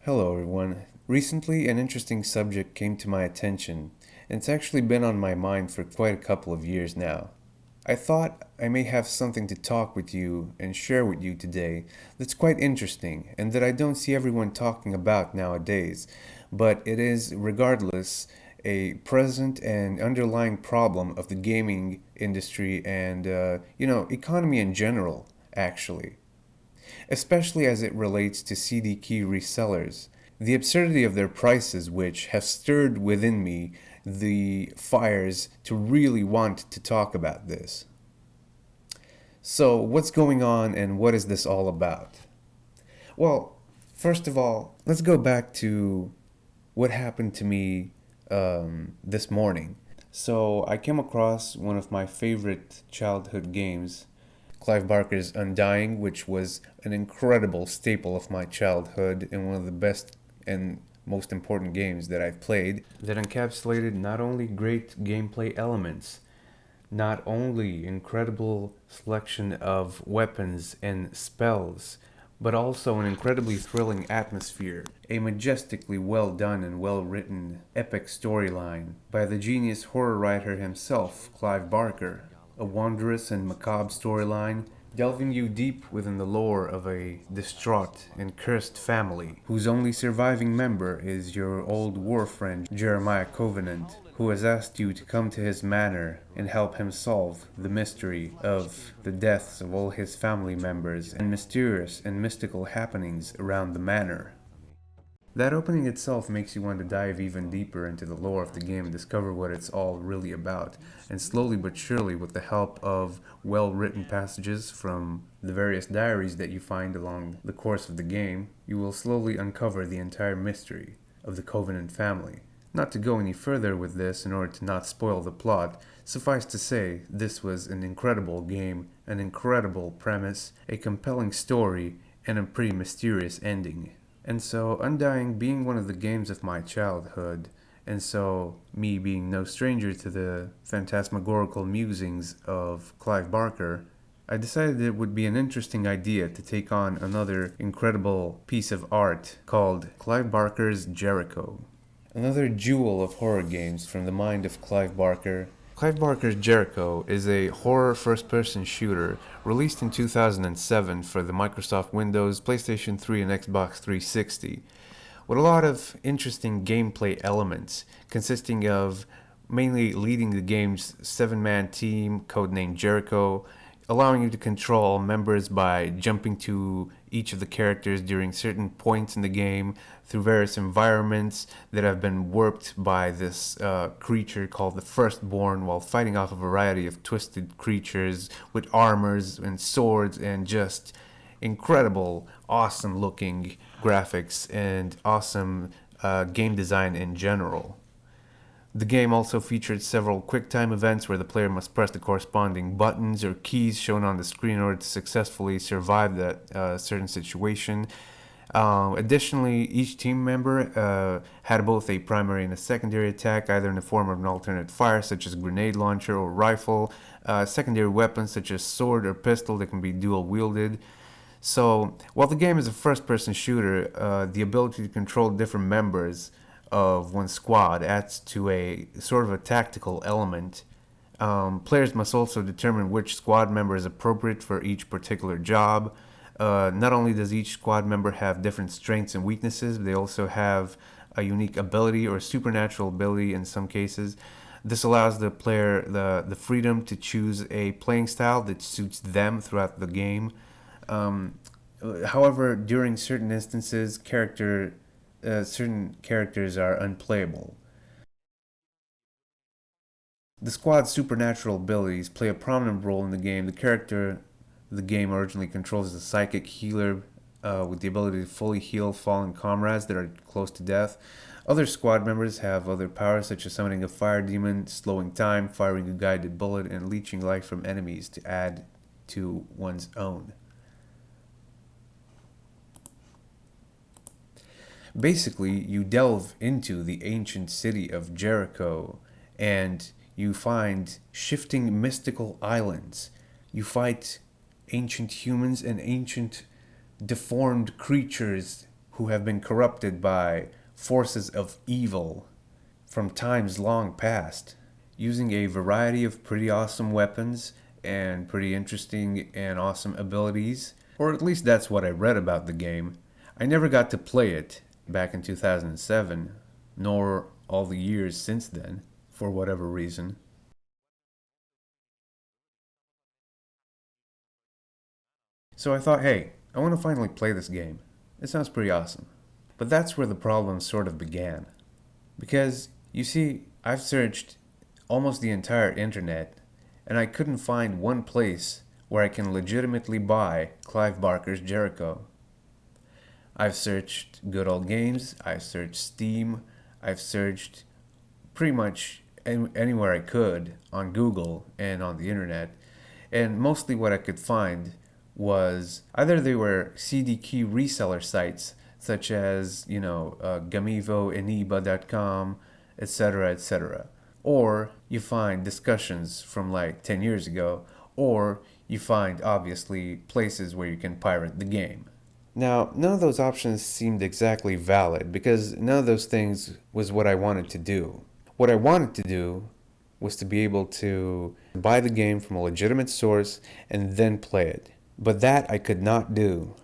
Hello everyone. Recently, an interesting subject came to my attention, and it's actually been on my mind for quite a couple of years now. I thought I may have something to talk with you and share with you today that's quite interesting and that I don't see everyone talking about nowadays, but it is, regardless, a present and underlying problem of the gaming industry and, economy in general, actually, especially as it relates to CD key resellers. The absurdity of their prices, which have stirred within me the fires to really want to talk about this. So, what's going on and what is this all about? Well, first of all, let's go back to what happened to me this morning. So, I came across one of my favorite childhood games, Clive Barker's Undying, which was an incredible staple of my childhood and one of the best and most important games that I've played, that encapsulated not only great gameplay elements, not only incredible selection of weapons and spells, but also an incredibly thrilling atmosphere, a majestically well done and well written epic storyline by the genius horror writer himself, Clive Barker, a wondrous and macabre storyline delving you deep within the lore of a distraught and cursed family whose only surviving member is your old war friend Jeremiah Covenant, who has asked you to come to his manor and help him solve the mystery of the deaths of all his family members and mysterious and mystical happenings around the manor. That opening itself makes you want to dive even deeper into the lore of the game and discover what it's all really about. And slowly but surely, with the help of well-written passages from the various diaries that you find along the course of the game, you will slowly uncover the entire mystery of the Covenant family. Not to go any further with this in order to not spoil the plot, suffice to say, this was an incredible game, an incredible premise, a compelling story, and a pretty mysterious ending. And so, Undying being one of the games of my childhood, and so me being no stranger to the phantasmagorical musings of Clive Barker, I decided it would be an interesting idea to take on another incredible piece of art called Clive Barker's Jericho. Another jewel of horror games from the mind of Clive Barker. Clive Barker's Jericho is a horror first-person shooter released in 2007 for the Microsoft Windows, PlayStation 3, and Xbox 360, with a lot of interesting gameplay elements, consisting of mainly leading the game's seven-man team, codenamed Jericho, allowing you to control all members by jumping to each of the characters during certain points in the game through various environments that have been warped by this creature called the Firstborn, while fighting off a variety of twisted creatures with armors and swords and just incredible, awesome looking graphics and awesome game design in general. The game also featured several quick-time events where the player must press the corresponding buttons or keys shown on the screen in order to successfully survive that certain situation. Additionally, each team member had both a primary and a secondary attack, either in the form of an alternate fire, such as grenade launcher or rifle, secondary weapons such as sword or pistol that can be dual-wielded. So, while the game is a first-person shooter, the ability to control different members of one squad adds to a sort of a tactical element. Players must also determine which squad member is appropriate for each particular job. Not only does each squad member have different strengths and weaknesses, but they also have a unique ability or supernatural ability in some cases. This allows the player the freedom to choose a playing style that suits them throughout the game. However, during certain instances, certain characters are unplayable. The squad's supernatural abilities play a prominent role in the game. The character the game originally controls is a psychic healer with the ability to fully heal fallen comrades that are close to death. Other squad members have other powers such as summoning a fire demon, slowing time, firing a guided bullet, and leeching life from enemies to add to one's own. Basically, you delve into the ancient city of Jericho and you find shifting mystical islands. You fight ancient humans and ancient deformed creatures who have been corrupted by forces of evil from times long past, using a variety of pretty awesome weapons and pretty interesting and awesome abilities, or at least that's what I read about the game. I never got to play it back in 2007, nor all the years since then, for whatever reason. So I thought, hey, I want to finally play this game. It sounds pretty awesome. But that's where the problem sort of began. Because, you see, I've searched almost the entire internet, and I couldn't find one place where I can legitimately buy Clive Barker's Jericho. I've searched Good Old Games, I've searched Steam, I've searched pretty much anywhere I could on Google and on the internet, and mostly what I could find was either they were CD key reseller sites such as, Gamivo, Eniba.com, etc., etc. Or you find discussions from like 10 years ago, or you find obviously places where you can pirate the game. Now, none of those options seemed exactly valid because none of those things was what I wanted to do. What I wanted to do was to be able to buy the game from a legitimate source and then play it. But that I could not do.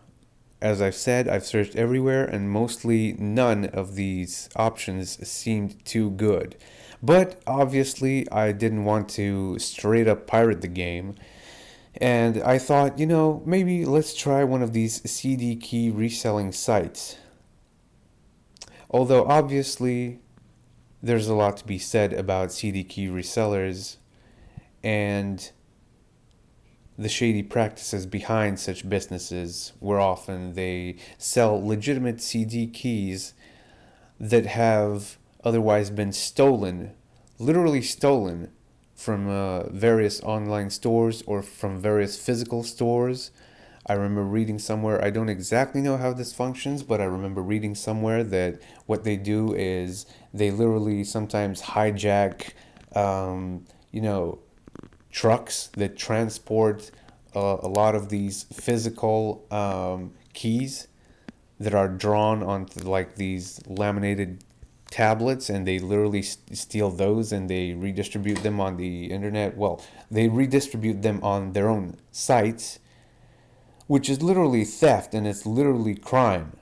As I've said, I've searched everywhere and mostly none of these options seemed too good. But obviously, I didn't want to straight up pirate the game. And I thought, maybe let's try one of these CD key reselling sites. Although obviously, there's a lot to be said about CD key resellers and the shady practices behind such businesses, where often they sell legitimate CD keys that have otherwise been stolen, literally stolen, from various online stores or from various physical stores. I remember reading somewhere, I don't exactly know how this functions, but I remember reading somewhere that what they do is they literally sometimes hijack, you know, trucks that transport a lot of these physical keys that are drawn onto like these laminated tablets, and they literally steal those and they redistribute them on the internet. Well, they redistribute them on their own sites, which is literally theft and it's literally crime.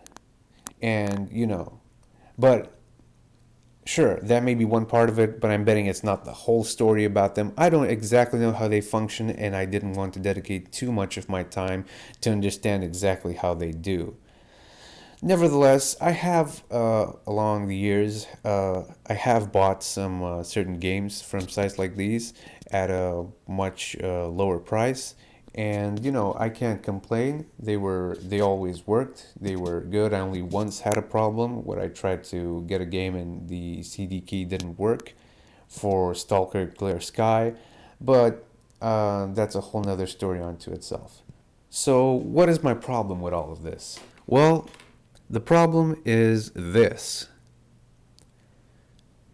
And but sure, that may be one part of it, but I'm betting it's not the whole story about them. I don't exactly know how they function, and I didn't want to dedicate too much of my time to understand exactly how they do. Nevertheless, I have, along the years, I have bought some certain games from sites like these at a much lower price, and I can't complain. They always worked. They were good. I only once had a problem where I tried to get a game and the CD key didn't work for Stalker Clear Sky, but that's a whole nother story unto itself. So, what is my problem with all of this? Well, the problem is this.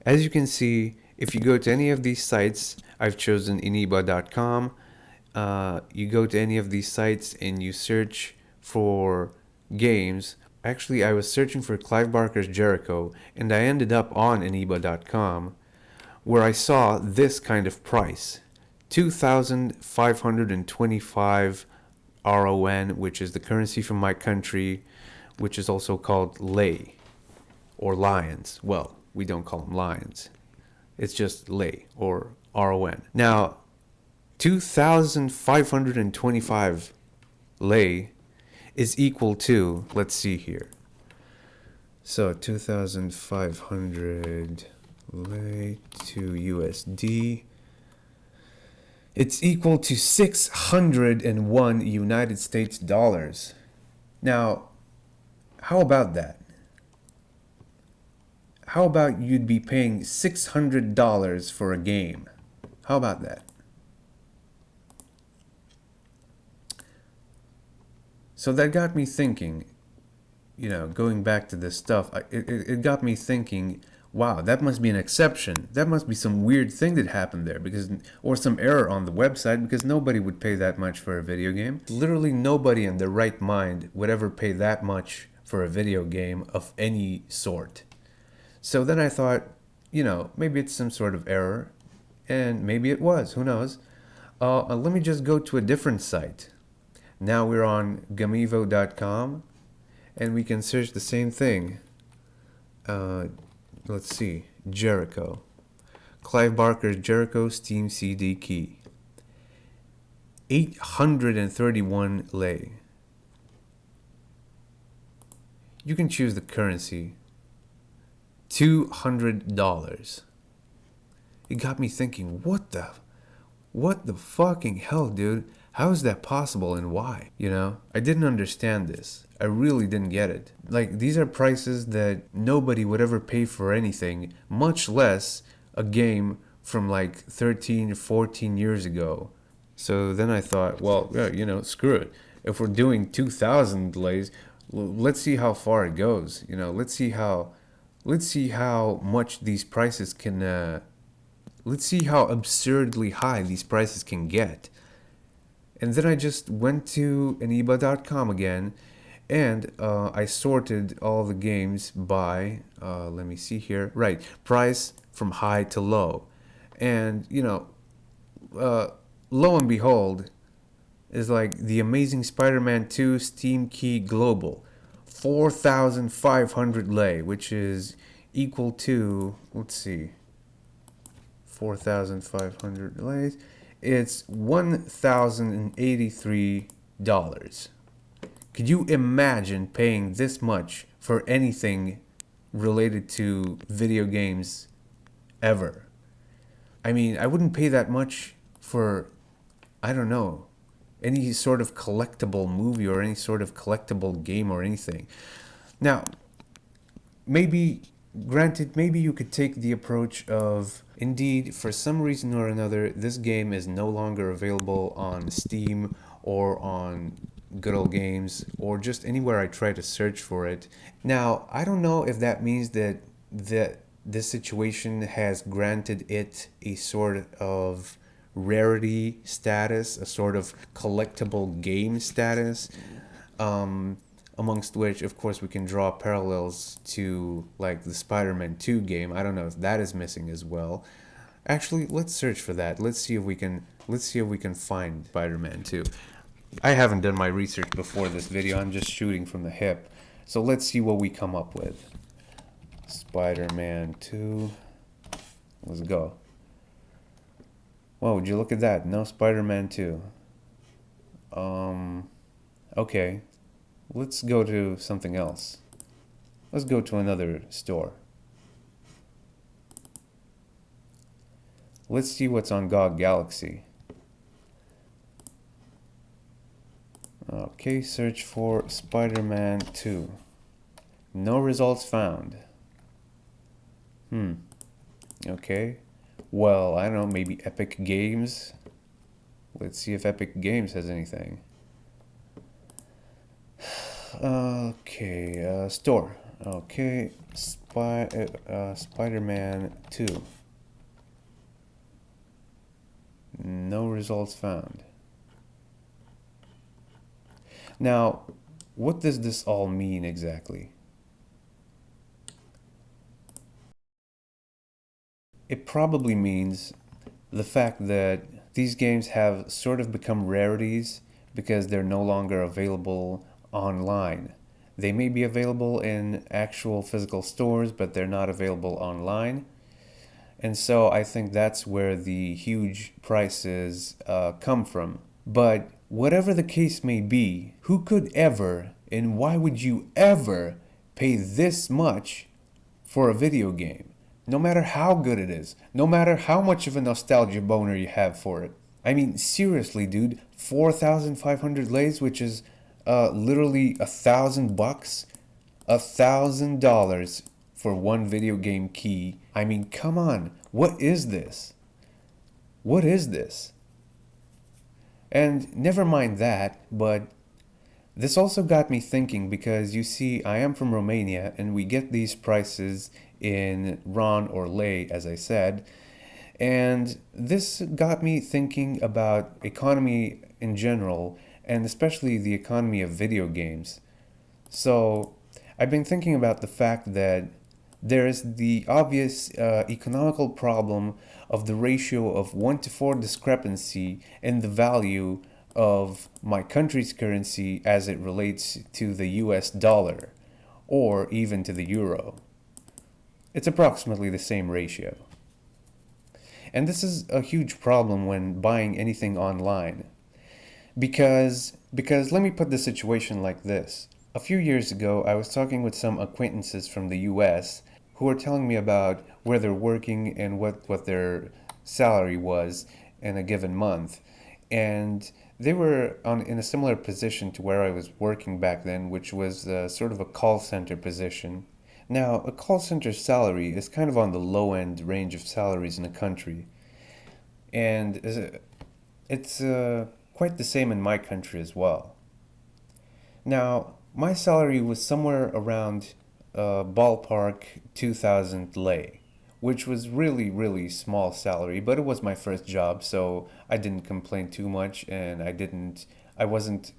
As you can see, if you go to any of these sites, I've chosen eniba.com. You go to any of these sites and you search for games. Actually, I was searching for Clive Barker's Jericho, and I ended up on eniba.com, where I saw this kind of price: 2,525 RON, which is the currency from my country, which is also called lei, or lions. Well, we don't call them lions. It's just lei, or RON. Now, 2,525 lei is equal to, let's see here. So 2,500 lei to USD. It's equal to 601 United States dollars. Now, how about that? How about you'd be paying $600 for a game? How about that? So that got me thinking, going back to this stuff, it got me thinking, wow, that must be an exception. That must be some weird thing that happened there, or some error on the website, because nobody would pay that much for a video game. Literally nobody in their right mind would ever pay that much for a video game of any sort. So then I thought, maybe it's some sort of error, and maybe it was, who knows. Let me just go to a different site. Now we're on gamivo.com, and we can search the same thing. Let's see, Jericho. Clive Barker's Jericho Steam CD key. 831 lei. You can choose the currency. $200. It got me thinking, what the fucking hell, dude? How is that possible and why? I didn't understand this. I really didn't get it. Like, these are prices that nobody would ever pay for anything, much less a game from like 13 or 14 years ago. So then I thought, well, yeah, screw it. If we're doing 2,000 leis, let's see how far it goes. Let's see how much these prices can, let's see how absurdly high these prices can get. And then I just went to aniba.com again, and I sorted all the games by, let me see here, right, price from high to low. And, lo and behold, is like the Amazing Spider-Man 2 Steam Key Global. 4,500 lei, which is equal to, let's see, 4,500 leis. It's $1,083. Could you imagine paying this much for anything related to video games ever? I mean, I wouldn't pay that much for, I don't know, any sort of collectible movie or any sort of collectible game or anything. Now, granted, maybe you could take the approach of, indeed, for some reason or another, this game is no longer available on Steam or on Good Old Games or just anywhere I try to search for it. Now, I don't know if that means that this situation has granted it a sort of rarity status, a sort of collectible game status, amongst which, of course, we can draw parallels to like the Spider-Man 2 game. I don't know if that is missing as well. Actually, let's search for that. Let's see if we can find Spider-Man 2. I haven't done my research before this video. I'm just shooting from the hip. So let's see what we come up with. Spider-Man 2. Let's go. Whoa, would you look at that? No Spider-Man 2. Okay. Let's go to something else. Let's go to another store. Let's see what's on GOG Galaxy. Okay, search for Spider-Man 2. No results found. Okay. Well, I don't know, maybe Epic Games. Let's see if Epic Games has anything. Okay, store. Okay, Spider-Man 2. No results found. Now, what does this all mean exactly? It probably means the fact that these games have sort of become rarities because they're no longer available online. They may be available in actual physical stores, but they're not available online. And so I think that's where the huge prices come from. But whatever the case may be, who could ever, and why would you ever pay this much for a video game? No matter how good it is, no matter how much of a nostalgia boner you have for it. I mean, seriously, dude, 4,500 leis, which is literally $1,000, $1,000 for one video game key. I mean, come on, what is this? What is this? And never mind that, but this also got me thinking because you see, I am from Romania and we get these prices in RON or lei, as I said. And this got me thinking about economy in general, and especially the economy of video games. So I've been thinking about the fact that there is the obvious economical problem of the ratio of 1 to 4 discrepancy in the value of my country's currency as it relates to the US dollar or even to the euro. It's approximately the same ratio. And this is a huge problem when buying anything online. Because let me put the situation like this. A few years ago, I was talking with some acquaintances from the US who were telling me about where they're working and what their salary was in a given month. And they were in a similar position to where I was working back then, which was sort of a call center position. Now, a call center salary is kind of on the low end range of salaries in the country. And it's quite the same in my country as well. Now, my salary was somewhere around ballpark 2,000 lei, which was really, really small salary, but it was my first job, so I didn't complain too much, and I wasn't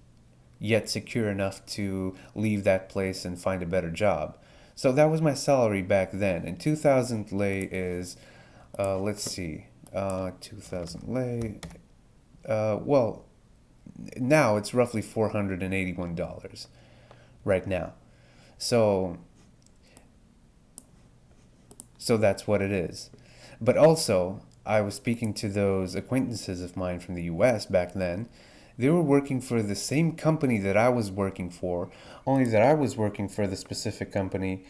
yet secure enough to leave that place and find a better job. So that was my salary back then, and 2,000 lei is, let's see, 2,000 lei. Well, now it's roughly $481 right now. So so that's what it is. But also, I was speaking to those acquaintances of mine from the US back then. They were working for the same company that I was working for, only that I was working for the specific company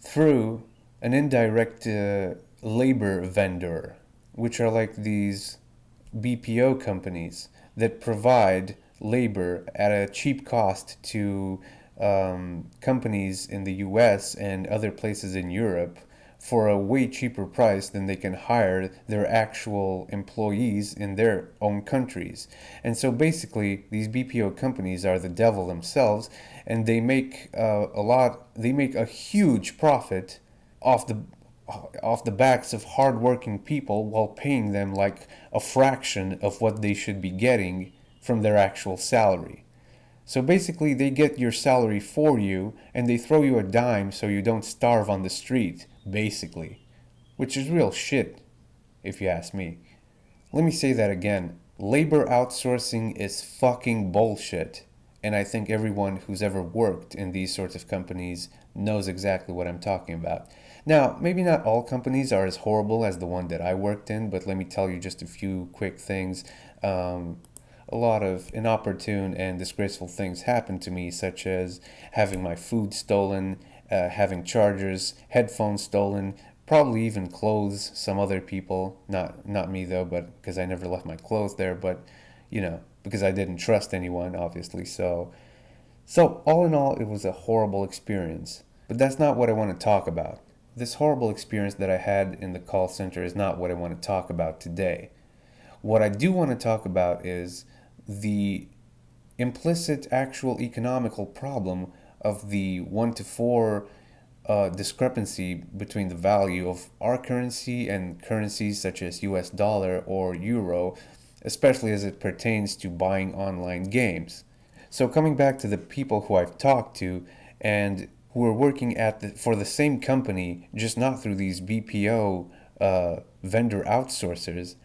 through an indirect labor vendor, which are like these BPO companies that provide labor at a cheap cost to companies in the US and other places in Europe for a way cheaper price than they can hire their actual employees in their own countries. And so basically, these BPO companies are the devil themselves, and they make a huge profit off the backs of hardworking people while paying them like a fraction of what they should be getting from their actual salary. So basically, they get your salary for you and they throw you a dime so you don't starve on the street, basically. Which is real shit, if you ask me. Let me say that again. Labor outsourcing is fucking bullshit. And I think everyone who's ever worked in these sorts of companies knows exactly what I'm talking about. Now, maybe not all companies are as horrible as the one that I worked in, but let me tell you just a few quick things. A lot of inopportune and disgraceful things happened to me, such as having my food stolen, having chargers, headphones stolen, probably even clothes. Some other people, not me though, but because I never left my clothes there, but because I didn't trust anyone, obviously. So all in all, it was a horrible experience. But that's not what I want to talk about. This horrible experience that I had in the call center is not what I want to talk about today. What I do want to talk about is the implicit actual economical problem of the 1 to 4 discrepancy between the value of our currency and currencies such as US dollar or euro, especially as it pertains to buying online games. So coming back to the people who I've talked to and who are working for the same company, just not through these BPO vendor outsourcers,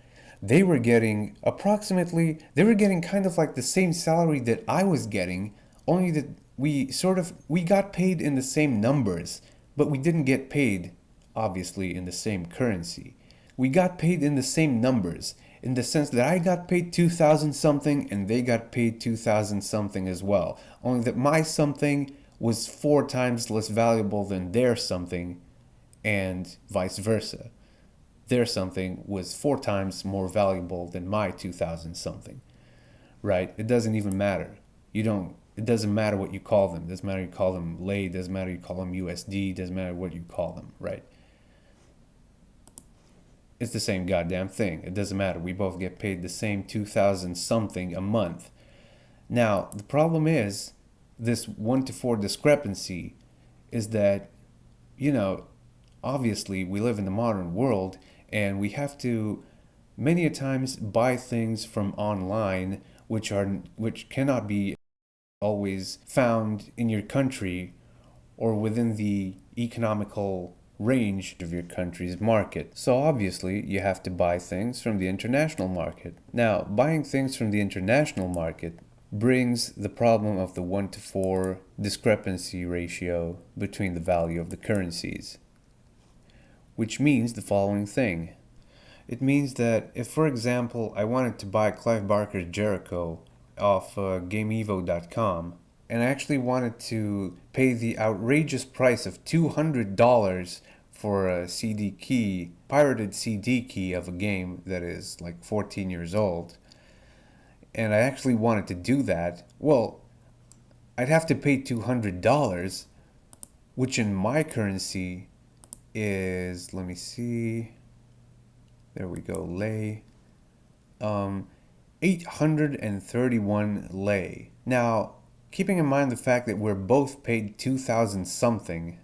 they were getting kind of like the same salary that I was getting, only that we got paid in the same numbers, but we didn't get paid, obviously, in the same currency. We got paid in the same numbers, in the sense that I got paid 2,000 something and they got paid 2,000 something as well. Only that my something was 4 times less valuable than their something, and vice versa. Their something was 4 times more valuable than my 2,000 something, right? It doesn't even matter. It doesn't matter what you call them. It doesn't matter you call them lei, it doesn't matter you call them USD, it doesn't matter what you call them, right? It's the same goddamn thing. It doesn't matter. We both get paid the same 2,000 something a month. Now, the problem is this 1 to 4 discrepancy is that, you know, obviously we live in the modern world and we have to many a times buy things from online which cannot be always found in your country, or within the economical range of your country's market. So obviously, you have to buy things from the international market. Now, buying things from the international market brings the problem of the 1 to 4 discrepancy ratio between the value of the currencies, which means the following thing. It means that if, for example, I wanted to buy Clive Barker's Jericho off GameEvo.com, and I actually wanted to pay the outrageous price of $200 for a CD key, pirated CD key of a game that is like 14 years old, and I actually wanted to do that, well, I'd have to pay $200, which in my currency is, let me see, there we go, lei, 831 lei. Now, keeping in mind the fact that we're both paid 2,000 something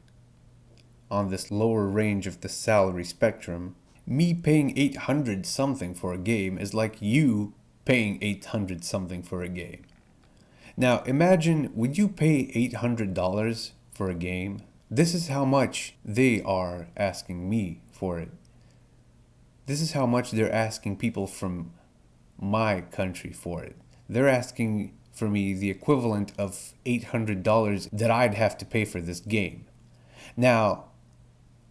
on this lower range of the salary spectrum, me paying 800 something for a game is like you paying 800 something for a game. Now, imagine, would you pay $800 for a game? This is how much they are asking me for it. This is how much they're asking people from my country for it. They're asking for me the equivalent of $800 that I'd have to pay for this game. Now,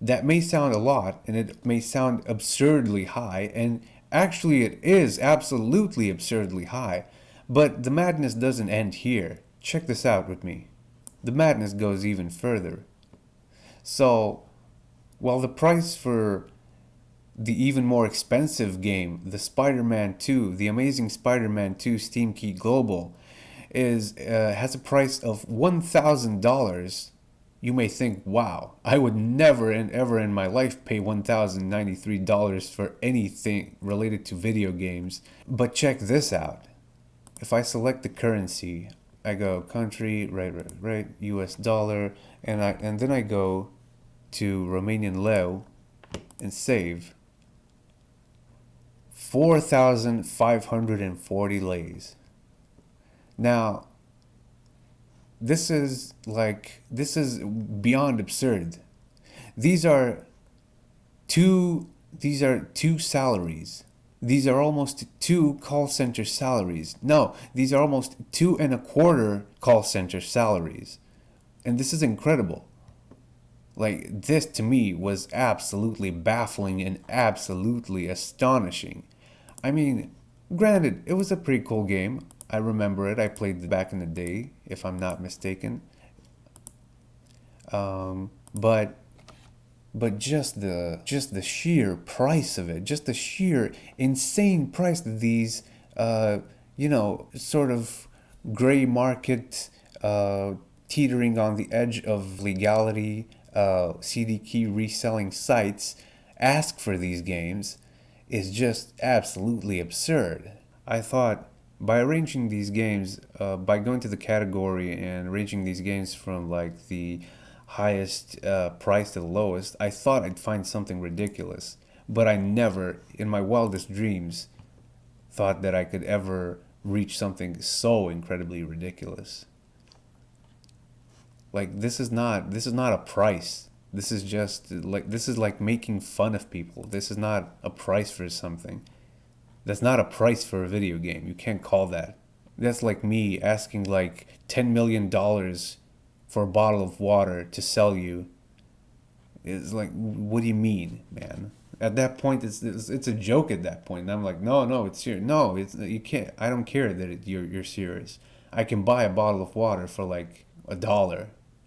that may sound a lot, and it may sound absurdly high, and actually it is absolutely absurdly high, but the madness doesn't end here. Check this out with me. The madness goes even further. So, while the price for the even more expensive game, the Spider-Man 2, the Amazing Spider-Man 2 Steam Key Global, has a price of $1,000, you may think, wow, I would never and ever in my life pay $1,093 for anything related to video games. But check this out. If I select the currency, I go country, right, US dollar, and then I go to Romanian leu and save 4,540 leis. Now, this is beyond absurd. These are two salaries. These are almost 2 call center salaries. No, these are almost 2.25 call center salaries. And this is incredible. Like, this to me was absolutely baffling and absolutely astonishing. I mean, granted, it was a pretty cool game. I remember it. I played it back in the day, if I'm not mistaken. But just the sheer price of it, just the sheer insane price that these, sort of gray market, teetering on the edge of legality, CD key reselling sites ask for these games is just absolutely absurd. I thought by arranging these games, by going to the category and arranging these games from like the highest price to the lowest, I thought I'd find something ridiculous. But I never, in my wildest dreams, thought that I could ever reach something so incredibly ridiculous. Like, this is not a price. This is like making fun of people. This is not a price for something. That's not a price for a video game. You can't call that. That's like me asking like $10 million for a bottle of water to sell you. It's like, what do you mean, man? At that point, it's a joke. At that point, and I'm like, no, it's serious. No, you can't. I don't care that you're serious. I can buy a bottle of water for like $1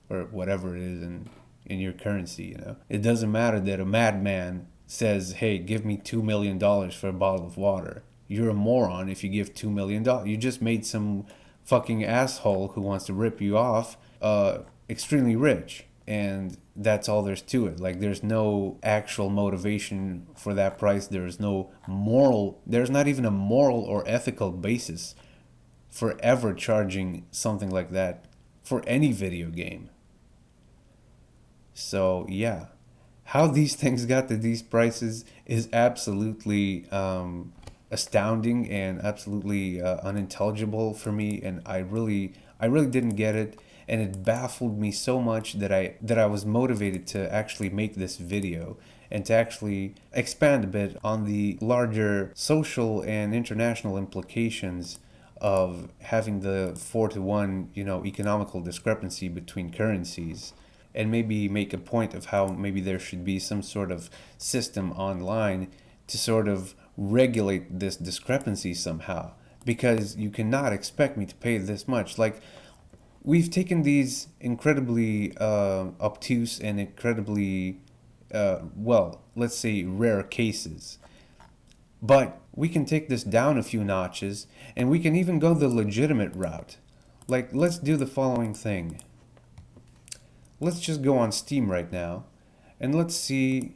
or whatever it is in your currency. You know, it doesn't matter that a madman says, hey, give me $2 million for a bottle of water. You're a moron if you give $2 million. You just made some fucking asshole who wants to rip you off extremely rich. And that's all there's to it. Like, there's no actual motivation for that price. There's not even a moral or ethical basis for ever charging something like that for any video game. So, yeah. How these things got to these prices is absolutely astounding and absolutely unintelligible for me, and I really didn't get it. and it baffled me so much that I was motivated to actually make this video and to actually expand a bit on the larger social and international implications of having the 4-to-1, economical discrepancy between currencies, and maybe make a point of how maybe there should be some sort of system online to sort of regulate this discrepancy somehow, because you cannot expect me to pay this much. Like, we've taken these incredibly obtuse and incredibly well, let's say rare cases, but we can take this down a few notches, and we can even go the legitimate route. Like, let's do the following thing. Let's just go on Steam right now, and let's see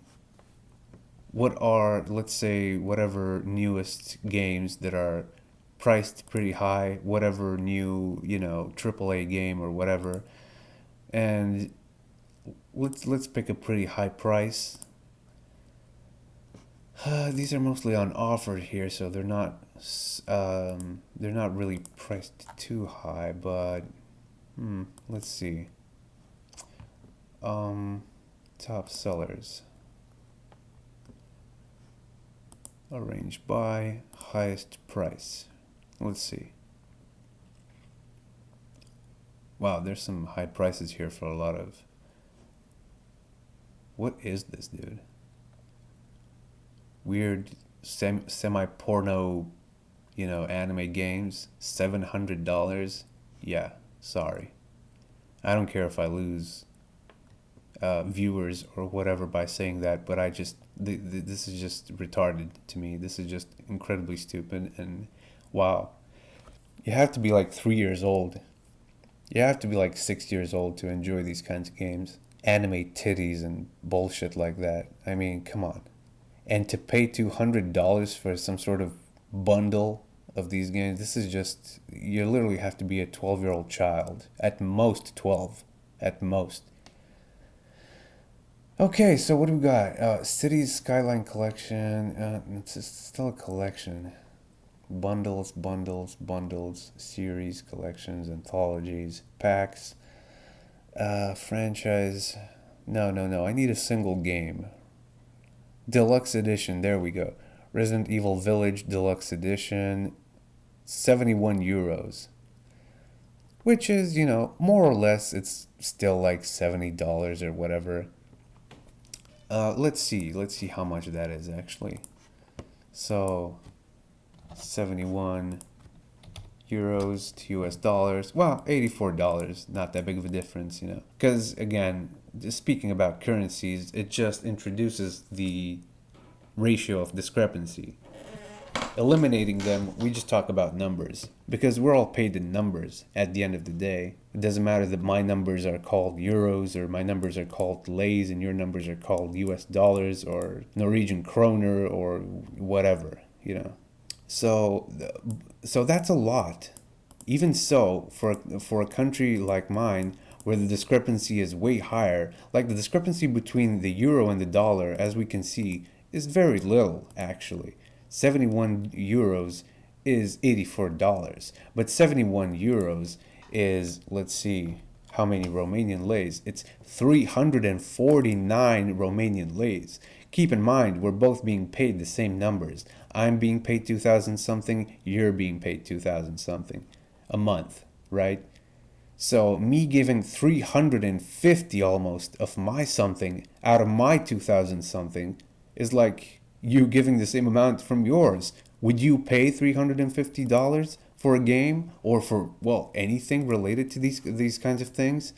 what are, let's say, whatever newest games that are priced pretty high, whatever new, AAA game or whatever, and let's pick a pretty high price. These are mostly on offer here, so they're not really priced too high, but let's see. Top sellers. Arrange by highest price. Let's see. Wow, there's some high prices here for a lot of... What is this, dude? Weird semi-porno, anime games. $700. Yeah, sorry. I don't care if I lose viewers or whatever by saying that, but this is just retarded to me. This is just incredibly stupid, and wow. You have to be like 3 years old. You have to be like 6 years old to enjoy these kinds of games. Anime titties and bullshit like that. I mean, come on. And to pay $200 for some sort of bundle of these games, this is just... You literally have to be a 12-year-old child. At most 12. At most. Okay, so what do we got? Cities Skyline Collection. It's still a collection. Bundles, series, collections, anthologies, packs, franchise. No. I need a single game. Deluxe Edition, there we go. Resident Evil Village Deluxe Edition, 71 euros. Which is, more or less, it's still like $70 or whatever. Let's see how much that is actually. So, 71 euros to US dollars. Well, $84, not that big of a difference, Because, again, just speaking about currencies, it just introduces the ratio of discrepancy. Eliminating them, we just talk about numbers, because we're all paid in numbers at the end of the day. It doesn't matter that my numbers are called euros, or my numbers are called leis, and your numbers are called US dollars, or Norwegian kroner, or whatever, So that's a lot. Even so, for a country like mine, where the discrepancy is way higher, like the discrepancy between the euro and the dollar, as we can see, is very little, actually. 71 euros is $84, but 71 euros is, let's see, how many Romanian leis? It's 349 Romanian leis. Keep in mind, we're both being paid the same numbers. I'm being paid 2,000 something, you're being paid 2,000 something a month, right? So me giving 350 almost of my something out of my 2,000 something is like you giving the same amount from yours. Would you pay $350 for a game, or for, well, anything related to these kinds of things?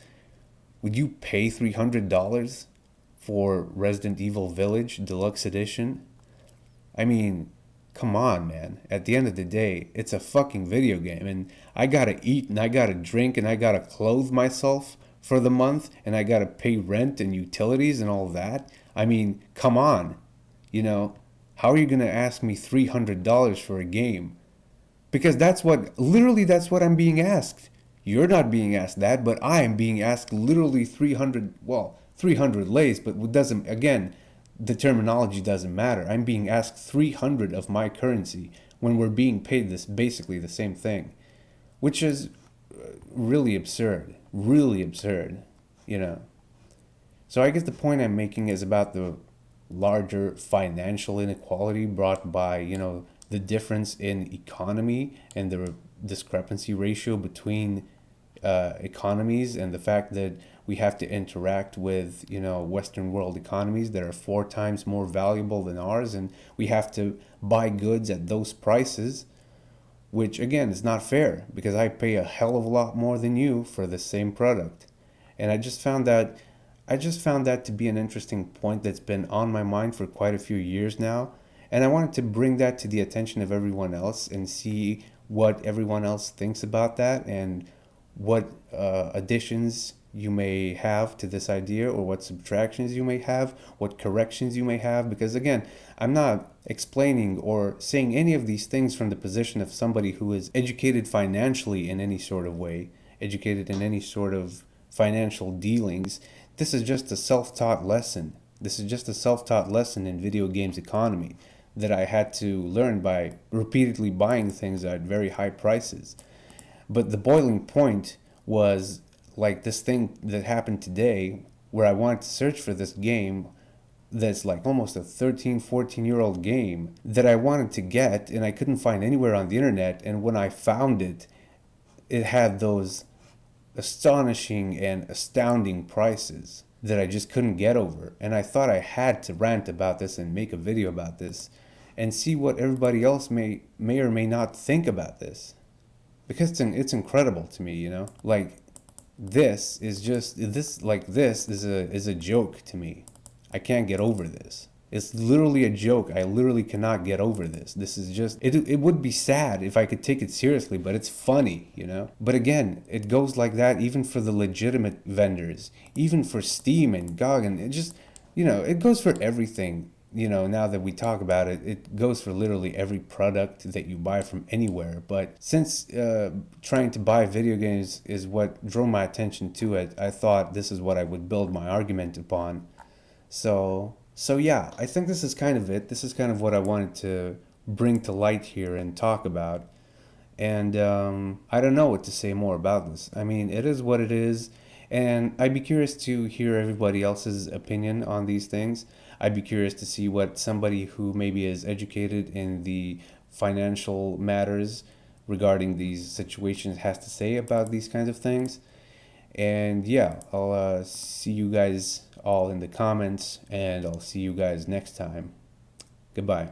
Would you pay $300 for Resident Evil Village Deluxe Edition? I mean, come on, man. At the end of the day, it's a fucking video game, and I gotta eat, and I gotta drink, and I gotta clothe myself for the month, and I gotta pay rent and utilities and all that. I mean, come on. How are you gonna ask me $300 for a game? Because that's what I'm being asked. You're not being asked that, but I am being asked literally 300 leis, but it doesn't, again, the terminology doesn't matter. I'm being asked 300 of my currency when we're being paid this basically the same thing, which is really absurd. really absurd, you know. So I guess the point I'm making is about the larger financial inequality brought by, the difference in economy and the discrepancy ratio between economies, and the fact that we have to interact with, Western world economies that are 4 times more valuable than ours, and we have to buy goods at those prices, which again is not fair because I pay a hell of a lot more than you for the same product. And I just found that to be an interesting point that's been on my mind for quite a few years now. And I wanted to bring that to the attention of everyone else and see what everyone else thinks about that, and what additions you may have to this idea, or what subtractions you may have, what corrections you may have. Because again, I'm not explaining or saying any of these things from the position of somebody who is educated financially in any sort of way, educated in any sort of financial dealings. This is just a self-taught lesson. This is just a self-taught lesson in video games economy that I had to learn by repeatedly buying things at very high prices. But the boiling point was like this thing that happened today where I wanted to search for this game that's like almost a 13, 14-year-old game that I wanted to get, and I couldn't find anywhere on the internet. And when I found it, it had those astonishing and astounding prices that I just couldn't get over. And I thought I had to rant about this and make a video about this and see what everybody else may or may not think about this, because it's incredible to me, like this is a joke to me. I can't get over this. It's literally a joke. I literally cannot get over this. This is just it would be sad if I could take it seriously, but it's funny. But again, it goes like that even for the legitimate vendors, even for Steam and GOG, and it just it goes for everything. Now that we talk about it, it goes for literally every product that you buy from anywhere. But since trying to buy video games is what drew my attention to it, I thought this is what I would build my argument upon. So yeah, I think this is kind of it. This is kind of what I wanted to bring to light here and talk about. And I don't know what to say more about this. I mean, it is what it is. And I'd be curious to hear everybody else's opinion on these things. I'd be curious to see what somebody who maybe is educated in the financial matters regarding these situations has to say about these kinds of things. And yeah, I'll see you guys all in the comments, and I'll see you guys next time. Goodbye.